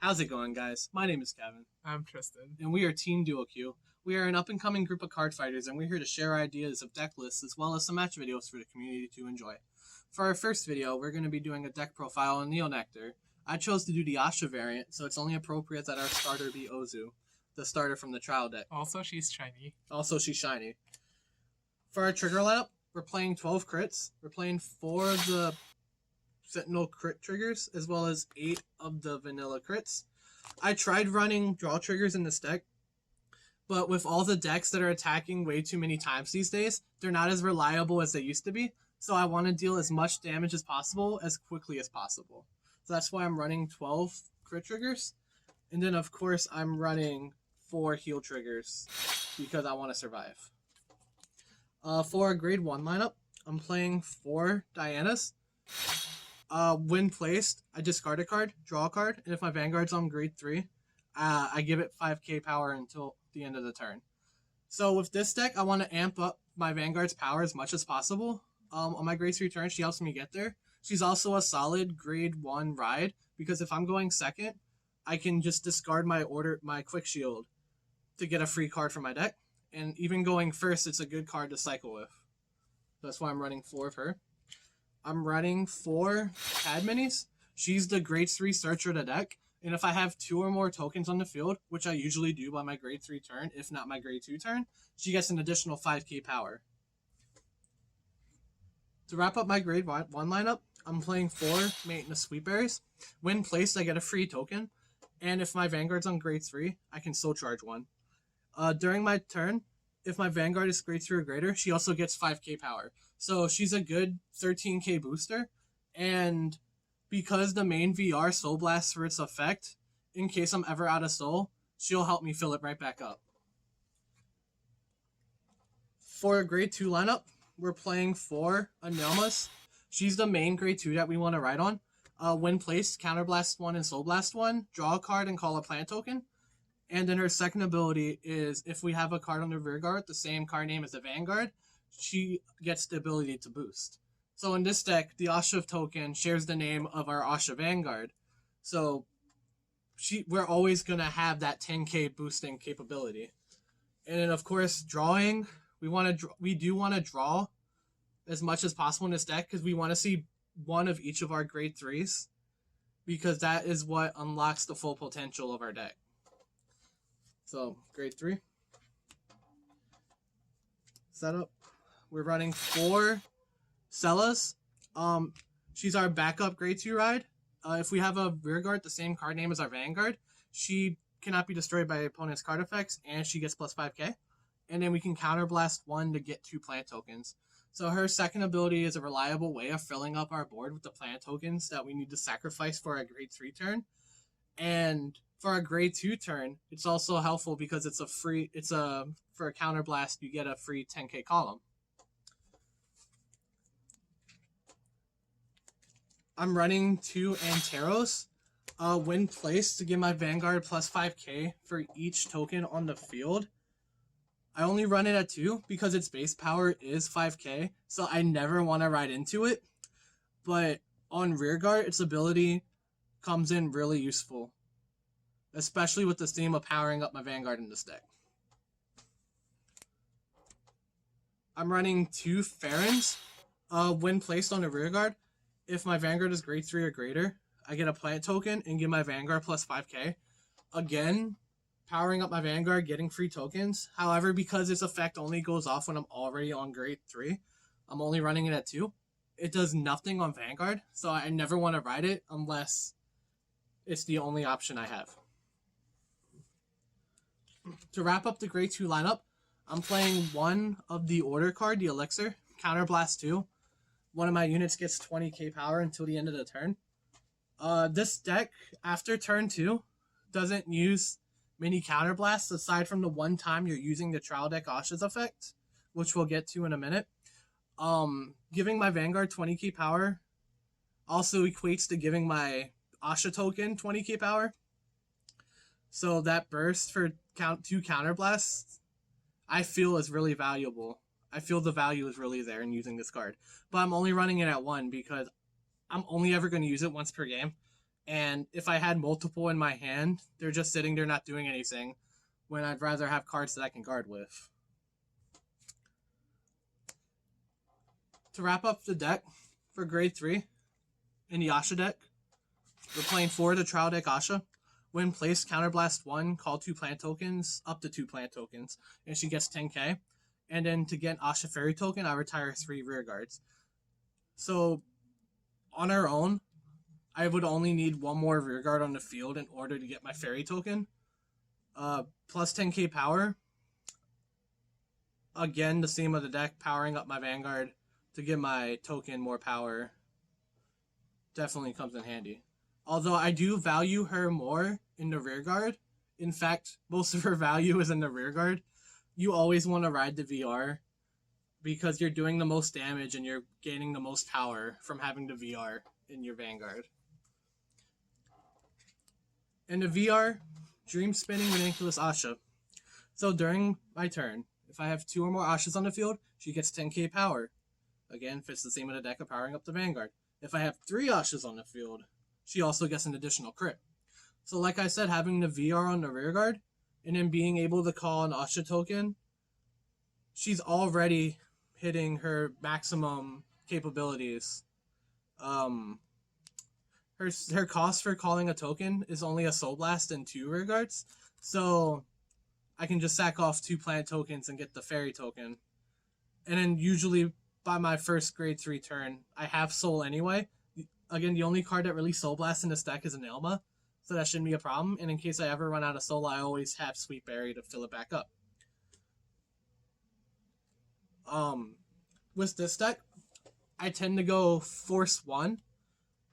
How's it going, guys? My name is Kevin, I'm Tristan. and we are Team Duo Q. We are an up-and-coming group of card fighters, and we're here to share ideas of deck lists as well as some match videos for the community to enjoy. For our first video, we're going to be doing a deck profile on Nectar. I chose to do the Ahsha variant, so it's only appropriate that our starter be Ozu, the starter from the trial deck. Also, she's shiny. Also, she's shiny. For our trigger lineup, we're playing 12 crits. We're playing 4 of the Sentinel crit triggers, as well as 8 of the vanilla crits. I tried running draw triggers in this deck, but with all the decks that are attacking way too many times these days, they're not as reliable as they used to be, so I want to deal as much damage as possible as quickly as possible. So that's why I'm running 12 crit triggers, and then of course I'm running 4 heal triggers because I want to survive. For a grade 1 lineup, I'm playing 4 Dianas. When placed, I discard a card, draw a card, and if my Vanguard's on grade 3, I give it 5k power until the end of the turn. So with this deck, I want to amp up my Vanguard's power as much as possible. On my grade 3 turn, she helps me get there. She's also a solid grade 1 ride, because if I'm going second, I can just discard my quick shield to get a free card from my deck. And even going first, it's a good card to cycle with. That's why I'm running 4 of her. I'm running 4 pad minis. She's the grade 3 searcher of the deck, and if I have 2 or more tokens on the field, which I usually do by my grade 3 turn, if not my grade 2 turn, she gets an additional 5k power. To wrap up my grade 1 lineup, I'm playing 4 Maintenance Sweetberries. When placed, I get a free token, and if my Vanguard's on grade 3, I can soul charge 1. During my turn, if my Vanguard is grade 3 or greater, she also gets 5k power. So she's a good 13k booster, and because the main VR Soul Blast for its effect, in case I'm ever out of soul, she'll help me fill it right back up. For a grade 2 lineup, we're playing 4 Anelmas. She's the main grade 2 that we want to ride on. When placed, Counterblast 1 and Soul Blast 1, draw a card and call a plant token. And then her second ability is if we have a card on the rearguard, the same card name as the Vanguard, she gets the ability to boost. So in this deck, the Ahsha token shares the name of our Ahsha Vanguard. So we're always going to have that 10k boosting capability. And then of course, drawing, we do want to draw as much as possible in this deck because we want to see one of each of our grade 3s, because that is what unlocks the full potential of our deck. So, grade 3. Setup. We're running 4 Cellas. She's our backup grade 2 ride. If we have a rearguard, the same card name as our Vanguard, she cannot be destroyed by opponent's card effects, and she gets plus 5k. And then we can counterblast 1 to get 2 plant tokens. So her second ability is a reliable way of filling up our board with the plant tokens that we need to sacrifice for our grade 3 turn. And for a grade 2 turn, it's also helpful because for a counterblast, you get a free 10k column. I'm running 2 Anteros. When placed, to give my Vanguard plus 5k for each token on the field. I only run it at 2 because its base power is 5k, so I never want to ride into it. But on rearguard, its ability comes in really useful, especially with the theme of powering up my Vanguard in this deck. I'm running 2 Farons. When placed on the rearguard, if my Vanguard is grade 3 or greater, I get a plant token and give my Vanguard plus 5k. Again, powering up my Vanguard, getting free tokens. However, because its effect only goes off when I'm already on grade 3, I'm only running it at 2. It does nothing on Vanguard, so I never want to ride it unless it's the only option I have. To wrap up the grade 2 lineup, I'm playing 1 of the order card, the Elixir, Counterblast 2. One of my units gets 20k power until the end of the turn. This deck, after turn 2, doesn't use many counterblasts aside from the one time you're using the trial deck Ahsha's effect, which we'll get to in a minute. Giving my Vanguard 20k power also equates to giving my Ahsha token 20k power. So that burst for 2 counterblasts, I feel is really valuable. I feel the value is really there in using this card. But I'm only running it at 1 because I'm only ever going to use it once per game. And if I had multiple in my hand, they're just sitting there not doing anything, when I'd rather have cards that I can guard with. To wrap up the deck for grade 3, in the Ahsha deck, we're playing 4 the Trial deck Ahsha. When placed, Counterblast 1, call 2 plant tokens, up to 2 plant tokens, and she gets 10k. And then to get Ahsha Fairy token, I retire 3 rear guards. So, on her own, I would only need 1 more rear guard on the field in order to get my Fairy token. Plus 10k power. Again, the theme of the deck, powering up my Vanguard to give my token more power. Definitely comes in handy. Although I do value her more in the rear guard. In fact, most of her value is in the rear guard. You always want to ride the VR because you're doing the most damage and you're gaining the most power from having the VR in your Vanguard. In the VR, Dream Spinning Ridiculous Ahsha. So during my turn, if I have 2 or more Ahshas on the field, she gets 10k power. Again, fits the theme of the deck of powering up the Vanguard. If I have 3 Ahshas on the field, she also gets an additional crit. So like I said, having the VR on the rear guard, and then being able to call an Ahsha token, she's already hitting her maximum capabilities. Her cost for calling a token is only a Soul Blast and 2 rear guards, so I can just sack off 2 plant tokens and get the Fairy token. And then usually by my first grade 3 turn, I have Soul anyway. Again, the only card that really Soul Blasts in this deck is an Elma, so that shouldn't be a problem. And in case I ever run out of Soul, I always have Sweet Berry to fill it back up. With this deck, I tend to go Force 1,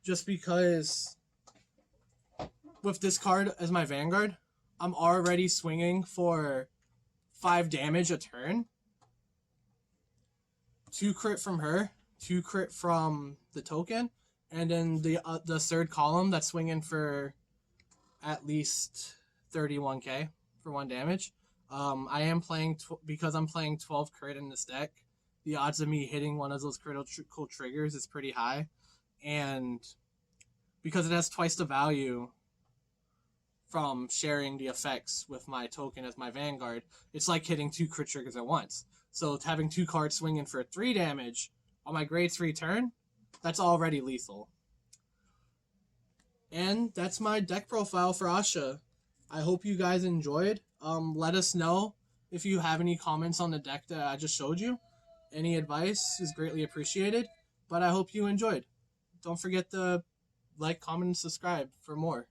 just because with this card as my Vanguard, I'm already swinging for 5 damage a turn. 2 crit from her, 2 crit from the token, and then the third column that's swinging for at least 31k for 1 damage. I am playing, because I'm playing 12 crit in this deck, the odds of me hitting one of those critical triggers is pretty high. And because it has twice the value from sharing the effects with my token as my Vanguard, it's like hitting 2 crit triggers at once. So having 2 cards swinging for 3 damage on my grade 3 turn, that's already lethal. And that's my deck profile for Ahsha. I hope you guys enjoyed. Let us know if you have any comments on the deck that I just showed you. Any advice is greatly appreciated. But I hope you enjoyed. Don't forget to like, comment, and subscribe for more.